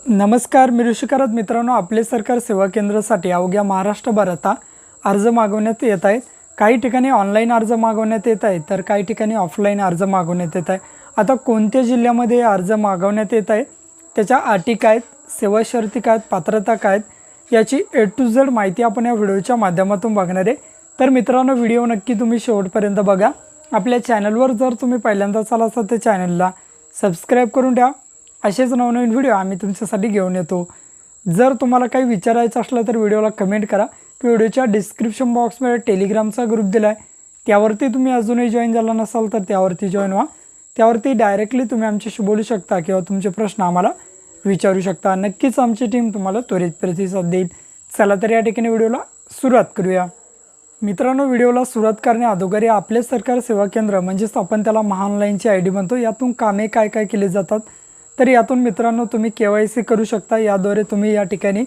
नमस्कार मी ऋषिकारत मित्रांनो, आपले सरकार सेवा केंद्रासाठी अवघ्या महाराष्ट्रभरात अर्ज मागवण्यात येत आहेत। काही ठिकाणी ऑनलाईन अर्ज मागवण्यात येत आहेत तर काही ठिकाणी ऑफलाईन अर्ज मागवण्यात येत आहे। आता कोणत्या जिल्ह्यामध्ये अर्ज मागवण्यात येत आहे, त्याच्या अटी काय आहेत, सेवा शर्ती काय आहेत, पात्रता काय आहेत, याची A to Z माहिती आपण या व्हिडिओच्या माध्यमातून बघणार आहे। तर मित्रांनो, व्हिडिओ नक्की तुम्ही शेवटपर्यंत बघा। आपल्या चॅनलवर जर तुम्ही पहिल्यांदाच आला असाल तर चॅनलला सबस्क्राइब करून द्या। असेच नवनवीन व्हिडिओ आम्ही तुमच्यासाठी घेऊन येतो। जर तुम्हाला काही विचारायचं असलं तर व्हिडिओला कमेंट करा की व्हिडिओच्या डिस्क्रिप्शन बॉक्समध्ये टेलिग्रामचा ग्रुप दिला आहे, त्यावरती तुम्ही अजूनही जॉईन झाला नसाल तर त्यावरती जॉईन व्हा। त्यावरती डायरेक्टली तुम्ही आमच्याशी बोलू शकता किंवा तुमचे प्रश्न आम्हाला विचारू शकता। नक्कीच आमची टीम तुम्हाला त्वरित प्रतिसाद देईल। चला तर या ठिकाणी व्हिडिओला सुरुवात करूया। मित्रांनो, व्हिडिओला सुरुवात करण्याअगोदर आपले सरकार सेवा केंद्र म्हणजेच आपण त्याला महाऑनलाईनची ID म्हणतो, यातून कामे काय काय केली जातात तर यातून मित्रांनो तुम्ही KYC करू शकता। याद्वारे तुम्ही या ठिकाणी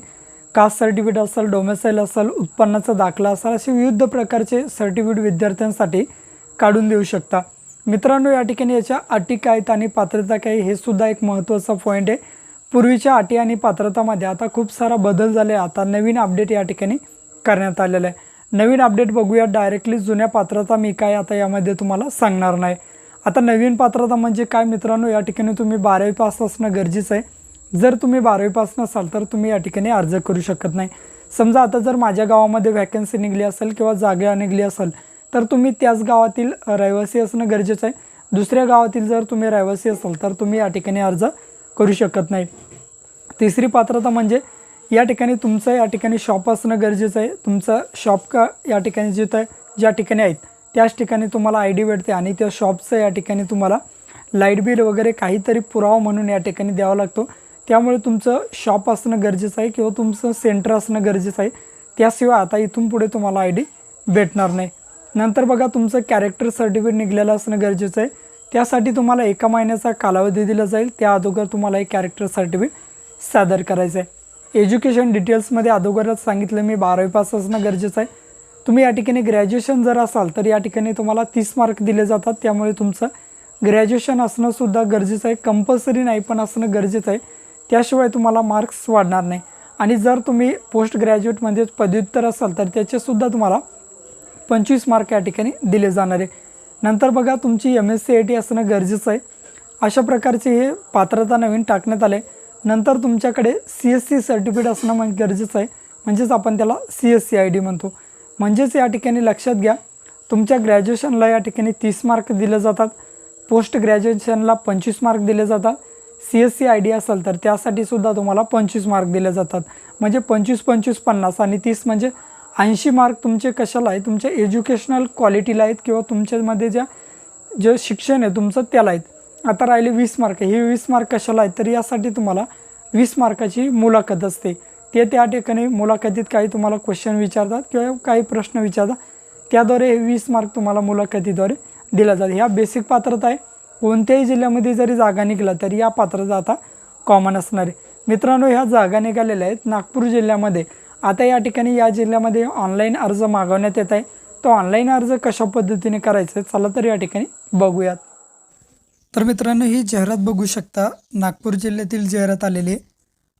कास्ट सर्टिफिकेट असेल, डोमेसाईल असेल, उत्पन्नाचा दाखला असेल, असे विविध प्रकारचे सर्टिफिकेट विद्यार्थ्यांसाठी काढून देऊ शकता। मित्रांनो, या ठिकाणी याच्या अटी काय आणि पात्रता काय हे सुद्धा एक महत्त्वाचा पॉईंट आहे। पूर्वीच्या अटी आणि पात्रतामध्ये आता खूप सारा बदल झाले। आता नवीन अपडेट या ठिकाणी करण्यात आलेला आहे। नवीन अपडेट बघूया डायरेक्टली। जुन्या पात्रता मी काय आता यामध्ये तुम्हाला सांगणार नाही। आता नवीन पात्रता म्हणजे काय मित्रांनो, या ठिकाणी तुम्ही 12वी पास असणं गरजेचं आहे। जर तुम्ही 12वी पास नसाल तर तुम्ही या ठिकाणी अर्ज करू शकत नाही। समजा आता जर माझ्या गावामध्ये वॅकन्सी निघली असेल किंवा जागा निघली असेल तर तुम्ही त्याच गावातील रहिवासी असणं गरजेचं आहे। दुसऱ्या गावातील जर तुम्ही रहिवासी असाल तर तुम्ही या ठिकाणी अर्ज करू शकत नाही। तिसरी पात्रता म्हणजे या ठिकाणी तुमचं या ठिकाणी शॉप असणं गरजेचं आहे। तुमचं शॉप का या ठिकाणी जिथं ज्या ठिकाणी आहेत त्याच ठिकाणी तुम्हाला ID भेटते आणि त्या शॉपचं या ठिकाणी तुम्हाला लाईट बिल वगैरे काहीतरी पुरावा म्हणून या ठिकाणी द्यावा लागतो। त्यामुळे तुमचं शॉप असणं गरजेचं आहे किंवा तुमचं सेंटर असणं गरजेचं आहे। त्याशिवाय आता इथून पुढे तुम्हाला ID भेटणार नाही। नंतर बघा, तुमचं कॅरेक्टर सर्टिफिकेट निघलेलं असणं गरजेचं आहे। त्यासाठी तुम्हाला 1 महिन्याचा कालावधी दिला जाईल। त्या अगोदर तुम्हाला एक कॅरेक्टर सर्टिफिकेट सादर करायचं आहे। एज्युकेशन डिटेल्समध्ये अगोदरच सांगितलं मी 12वी पास असणं गरजेचं आहे। तुम्ही या ठिकाणी ग्रॅज्युएशन जर असाल तर या ठिकाणी तुम्हाला 30 मार्क दिले जातात। त्यामुळे तुमचं ग्रॅज्युएशन असणं सुद्धा गरजेचं आहे, कंपल्सरी नाही पण असणं गरजेचं आहे। त्याशिवाय तुम्हाला मार्क्स वाढणार नाही। आणि जर तुम्ही पोस्ट ग्रॅज्युएट म्हणजे पदव्युत्तर असाल तर त्याचेसुद्धा तुम्हाला 25 मार्क या ठिकाणी दिले जाणार आहे। नंतर बघा, तुमची MSc IT असणं गरजेचं आहे। अशा प्रकारचे हे पात्रता नवीन टाकण्यात आले। नंतर तुमच्याकडे CSC सर्टिफिकेट असणं गरजेचं आहे, म्हणजेच आपण त्याला CSC ID म्हणतो। म्हणजेच या ठिकाणी लक्षात घ्या, तुमच्या ग्रॅज्युएशनला या ठिकाणी 30 मार्क दिले जातात, पोस्ट ग्रॅज्युएशनला 25 मार्क दिले जातात। CSC ID असेल तर त्यासाठी सुद्धा तुम्हाला 25 मार्क दिले जातात। म्हणजे 25 25 50 आणि 30 म्हणजे 80 मार्क तुमचे कशाला आहे, तुमच्या एज्युकेशनल क्वालिटीला आहेत किंवा तुमच्यामध्ये जे शिक्षण आहे तुमचं त्याला आहेत। आता राहिले 20 मार्क, हे 20 मार्क कशाला आहेत तर यासाठी तुम्हाला 20 मार्काची मुलाखत असते। ते त्या ठिकाणी मुलाखतीत काही तुम्हाला क्वेश्चन विचारतात किंवा काही प्रश्न विचारतात, त्याद्वारे हे 20 मार्क तुम्हाला मुलाखतीद्वारे दिला जातात। ह्या बेसिक पात्रता आहे। कोणत्याही जिल्ह्यामध्ये जरी जागा निघाला तरी या पात्रता आता कॉमन असणार आहे। मित्रांनो, ह्या जागा निघालेल्या आहेत नागपूर जिल्ह्यामध्ये। आता या ठिकाणी या जिल्ह्यामध्ये ऑनलाईन अर्ज मागवण्यात येत आहे। तो ऑनलाईन अर्ज कशा पद्धतीने करायचा आहे चला तर या ठिकाणी बघूयात। तर मित्रांनो, ही जाहिरात बघू शकता, नागपूर जिल्ह्यातील जाहिरात आलेली आहे।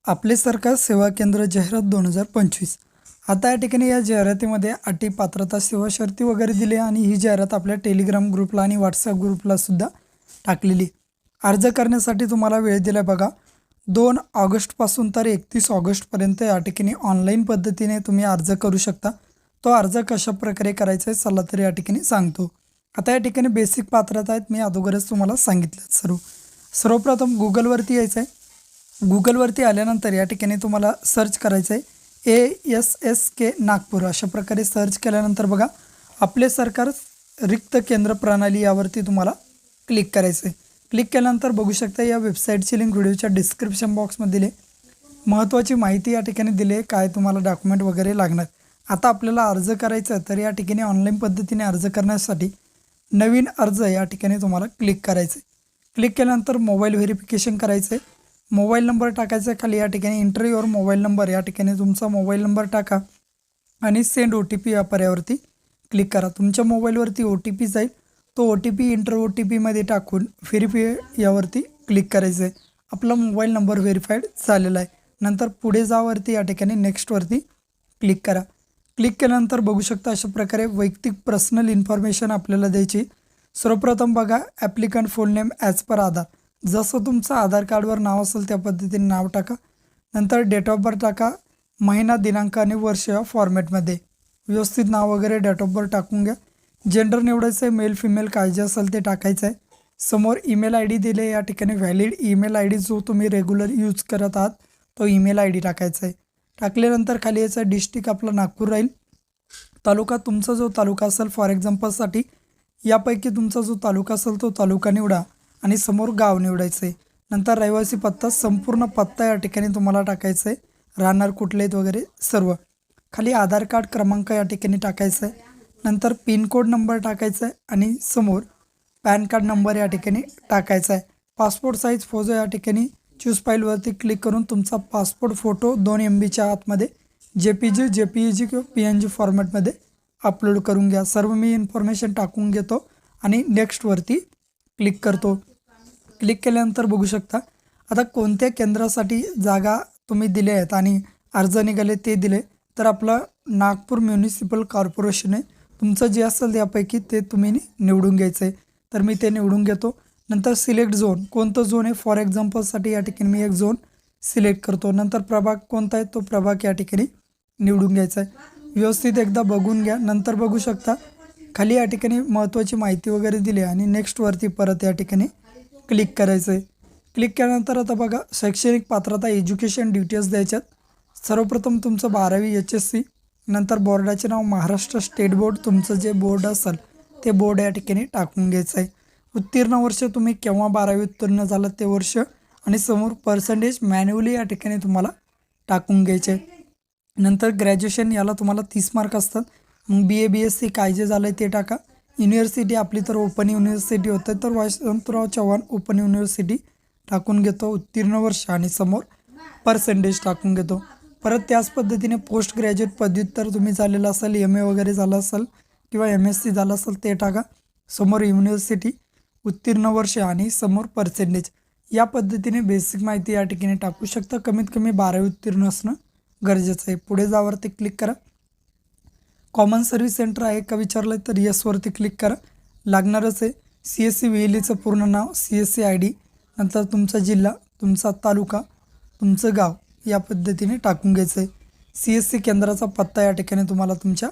आपले सरकार सेवा केंद्र जाहिरात 2025। आता या ठिकाणी या जाहिरातीमध्ये अटी, पात्रता, सेवा शर्ती वगैरे दिली आणि ही जाहिरात आपल्या टेलिग्राम ग्रुपला आणि WhatsApp ग्रुपला सुद्धा टाकलेली। अर्ज करण्यासाठी तुम्हाला वेळ दिला बघा, 2 ऑगस्टपासून तर 31 ऑगस्टपर्यंत या ठिकाणी ऑनलाईन पद्धतीने तुम्ही अर्ज करू शकता। तो अर्ज कशा प्रकारे करायचा आहे चला तर या ठिकाणी सांगतो। आता या ठिकाणी बेसिक पात्रता आहेत, मी अगोदरच तुम्हाला सांगितलं। सर्वप्रथम गुगलवरती यायचं आहे। गुगलवरती आल्यानंतर या ठिकाणी तुम्हाला सर्च करायचं आहे ASSK नागपूर। अशा प्रकारे सर्च केल्यानंतर बघा, आपले सरकार रिक्त केंद्र प्रणाली यावरती तुम्हाला क्लिक करायचं आहे। क्लिक केल्यानंतर बघू शकता, या वेबसाईटची लिंक व्हिडिओच्या डिस्क्रिप्शन बॉक्समध्ये दिली। महत्त्वाची माहिती या ठिकाणी दिली आहे, काय तुम्हाला डॉक्युमेंट वगैरे लागणार। आता आपल्याला अर्ज करायचा तर या ठिकाणी ऑनलाईन पद्धतीने अर्ज करण्यासाठी नवीन अर्ज या ठिकाणी तुम्हाला क्लिक करायचं आहे। क्लिक केल्यानंतर मोबाईल व्हेरिफिकेशन करायचं आहे। मोबाईल नंबर टाकायचा आहे, खाली या ठिकाणी एंटर युअर मोबाईल नंबर या ठिकाणी तुमचा मोबाईल नंबर टाका आणि सेंड OTP या पर्यायावरती क्लिक करा। तुमच्या मोबाईलवरती OTP जाईल, तो OTP इंटर OTPमध्ये टाकून व्हेरीफाय यावरती क्लिक करायचं आहे। आपला मोबाईल नंबर व्हेरीफाईड झालेला आहे. नंतर पुढे जावरती या ठिकाणी नेक्स्टवरती क्लिक करा. क्लिक केल्यानंतर बघू शकता अशा प्रकारे वैयक्तिक पर्सनल इन्फॉर्मेशन आपल्याला द्यायची. सर्वप्रथम बघा applicant full name as per Aadhaar. जसं तुमचं आधार कार्डवर नाव असेल त्या पद्धतीने नाव टाका. नंतर डेट ऑफ बर्थ टाका. महिना दिनांक आणि वर्ष या फॉर्मॅटमध्ये व्यवस्थित नाव वगैरे डेट ऑफ बर्थ टाकून घ्या. जेंडर निवडायचं आहे, मेल फिमेल काय जे असेल ते टाकायचं आहे. समोर ईमेल आय डी दिले, या ठिकाणी व्हॅलिड ईमेल आय डी जो तुम्ही रेग्युलर यूज करत आहात तो ईमेल आय डी टाकायचा आहे. टाकल्यानंतर खाली याचा डिस्ट्रिक्ट आपला नागपूर राहील. तालुका तुमचा जो तालुका असेल, फॉर एक्झाम्पलसाठी यापैकी तुमचा जो तालुका असेल तो तालुका निवडा आणि समोर गाव निवडायचं आहे. नंतर रहिवासी पत्ता, संपूर्ण पत्ता या ठिकाणी तुम्हाला टाकायचं आहे. राहणार कुठले आहेत वगैरे सर्व. खाली आधार कार्ड क्रमांक या ठिकाणी टाकायचा आहे. नंतर पिनकोड नंबर टाकायचा आहे आणि समोर पॅन कार्ड नंबर या ठिकाणी टाकायचा आहे. पासपोर्ट साईज फोटो या ठिकाणी चूज फाईलवरती क्लिक करून तुमचा पासपोर्ट फोटो 2 MBच्या आतमध्ये JPG, JPEG किंवा PNG फॉर्मॅटमध्ये अपलोड करून घ्या. सर्व मी इन्फॉर्मेशन टाकून घेतो आणि नेक्स्टवरती क्लिक करतो. क्लिक केल्यानंतर बघू शकता आता कोणत्या केंद्रासाठी जागा तुम्ही दिल्या आहेत आणि अर्ज निघाले ते दिले. तर आपलं नागपूर म्युनिसिपल कॉर्पोरेशन आहे. तुमचं जे असेल त्यापैकी ते तुम्ही निवडून घ्यायचं आहे. तर मी ते निवडून घेतो. नंतर सिलेक्ट झोन, कोणतं झोन आहे, फॉर एक्झाम्पलसाठी या ठिकाणी मी एक झोन सिलेक्ट करतो. नंतर प्रभाग कोणता आहे तो प्रभाग या ठिकाणी निवडून घ्यायचा आहे. व्यवस्थित एकदा बघून घ्या. नंतर बघू शकता खाली या ठिकाणी महत्त्वाची माहिती वगैरे दिली आणि नेक्स्टवरती परत या ठिकाणी क्लिक करायचं आहे. क्लिक केल्यानंतर आता बघा शैक्षणिक पात्रता, एज्युकेशन डिटेल्स द्यायच्यात. सर्वप्रथम तुमचं 12वी HSC, नंतर बोर्डाचे नाव महाराष्ट्र स्टेट बोर्ड, तुमचं जे बोर्ड असेल ते बोर्ड या ठिकाणी टाकून घ्यायचं आहे. उत्तीर्ण वर्ष तुम्ही केव्हा 12वी उत्तीर्ण झालं ते वर्ष आणि समोर पर्सेंटेज मॅन्युअली या ठिकाणी तुम्हाला टाकून घ्यायचे आहे. नंतर ग्रॅज्युएशन, याला तुम्हाला 30 मार्क असतात. मग BA BSc काय जे झालं आहे ते टाका. युनिव्हर्सिटी आपली तर ओपन युनिव्हर्सिटी होतं तर वसंतराव चव्हाण ओपन युनिव्हर्सिटी टाकून घेतो. उत्तीर्ण वर्ष आणि समोर पर्सेंटेज टाकून घेतो. परत त्याच पद्धतीने पोस्ट ग्रॅज्युएट पदव्युत्तर तुम्ही झालेलं असेल, MA वगैरे झालं असेल किंवा MSc झालं असेल ते टाका. समोर युनिव्हर्सिटी, उत्तीर्ण वर्ष आणि समोर पर्सेंटेज. या पद्धतीने बेसिक माहिती या ठिकाणी टाकू शकता. कमीत कमी 12वी उत्तीर्ण असणं गरजेचं आहे. पुढे जावरती क्लिक करा. कॉमन सर्व्हिस सेंटर आहे का विचारलं तर येसवरती क्लिक करा. लागणारच आहे. CSC VLEचं पूर्ण नाव, CSC ID, नंतर तुमचा जिल्हा, तुमचा तालुका, तुमचं गाव या पद्धतीने टाकून घ्यायचं आहे. CSC केंद्राचा पत्ता या ठिकाणी तुम्हाला तुमच्या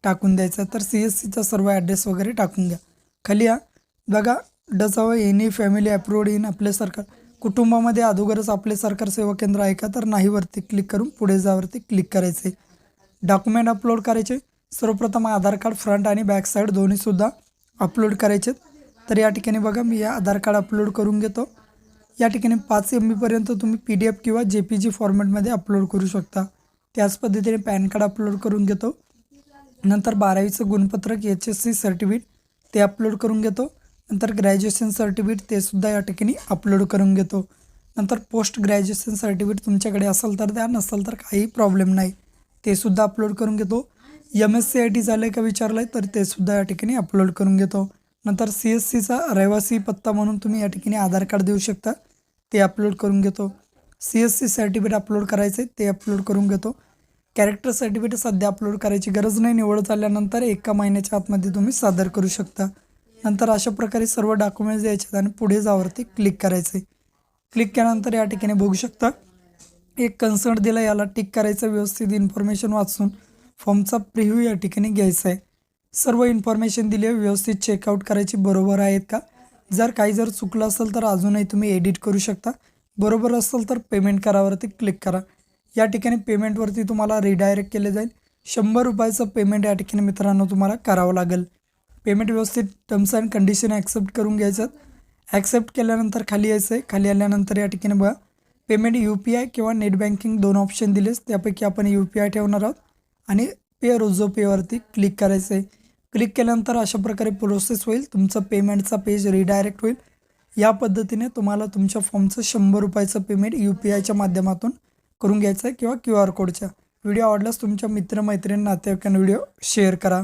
टाकून द्यायचा आहे. तर CSCचा सर्व ॲड्रेस वगैरे टाकून घ्या. खाली या बघा does our any family approved in आपले सरकार, कुटुंबामध्ये अगोदरच आपले सरकार सेवा केंद्र आहे का, तर नाहीवरती क्लिक करून पुढे जावरती क्लिक करायचे. डॉक्युमेंट अपलोड करायचे. सर्वप्रथम आधार कार्ड फ्रंट आणि बॅक साईड दोन्हीसुद्धा अपलोड करायचे. तर या ठिकाणी बघा मी या आधार कार्ड अपलोड करून घेतो. या ठिकाणी 5 MB तुम्ही PDF किंवा JPG फॉर्मॅटमध्ये अपलोड करू शकता. त्याच पद्धतीने पॅन कार्ड अपलोड करून घेतो. नंतर 12वीचं गुणपत्रक HSC सर्टिफिकेट ते अपलोड करून घेतो. नंतर ग्रॅज्युएशन सर्टिफिकेट ते सुद्धा या ठिकाणी अपलोड करून घेतो. नंतर पोस्ट ग्रॅज्युएशन सर्टिफिकेट तुमच्याकडे असेल तर द्या, नसेल तर काही प्रॉब्लेम नाही, ते सुद्धा अपलोड करून घेतो. MSc IT झालं आहे का विचारलं आहे तर ते सुद्धा या ठिकाणी अपलोड करून घेतो. नंतर CSCचा रहिवासी पत्ता म्हणून तुम्ही या ठिकाणी आधार कार्ड देऊ शकता, ते अपलोड करून घेतो. CSC सर्टिफिकेट अपलोड करायचे ते अपलोड करून घेतो. कॅरेक्टर सर्टिफिकेट सध्या अपलोड करायची गरज नाही, निवड झाल्यानंतर 1 महिन्याच्या आतमध्ये तुम्ही सादर करू शकता. नंतर अशा प्रकारे सर्व डॉक्युमेंट्स द्यायचे आणि पुढे जावरती क्लिक करायचे. क्लिक केल्यानंतर या ठिकाणी बघू शकता एक कन्सर्ट दिला, याला टिक करायचं. व्यवस्थित इन्फॉर्मेशन वाचून फॉर्मचा प्रिव्ह्यू या ठिकाणी घ्यायचा आहे. सर्व इन्फॉर्मेशन दिली आहे, व्यवस्थित चेकआउट करायची बरोबर आहेत का. जर काही जर चुकलं असेल तर अजूनही तुम्ही एडिट करू शकता. बरोबर असेल तर पेमेंट करावरती क्लिक करा. या ठिकाणी पेमेंटवरती तुम्हाला रिडायरेक्ट केले जाईल. 100 रुपयाचं पेमेंट या ठिकाणी मित्रांनो तुम्हाला करावं लागेल. पेमेंट व्यवस्थित टर्म्स अँड कंडिशन ॲक्सेप्ट करून घ्यायचं. ॲक्सेप्ट केल्यानंतर खाली यायचं आहे. खाली आल्यानंतर या ठिकाणी बघा पेमेंट UPI किंवा नेट बँकिंग 2 ऑप्शन दिलेस, त्यापैकी आपण UPI ठेवणार आहोत आणि पे रोजो पेवरती क्लिक करायचं आहे. क्लिक केल्यानंतर अशा प्रकारे प्रोसेस होईल, तुमचं पेमेंटचा पेज रिडायरेक्ट होईल. या पद्धतीने तुम्हाला तुमच्या फॉर्मचं 100 रुपयाचं पेमेंट UPIच्या माध्यमातून करून घ्यायचं आहे किंवा QR कोडच्या. व्हिडिओ आवडल्यास तुमच्या मित्रमैत्रिणी नातेवाईकांना व्हिडिओ शेअर करा.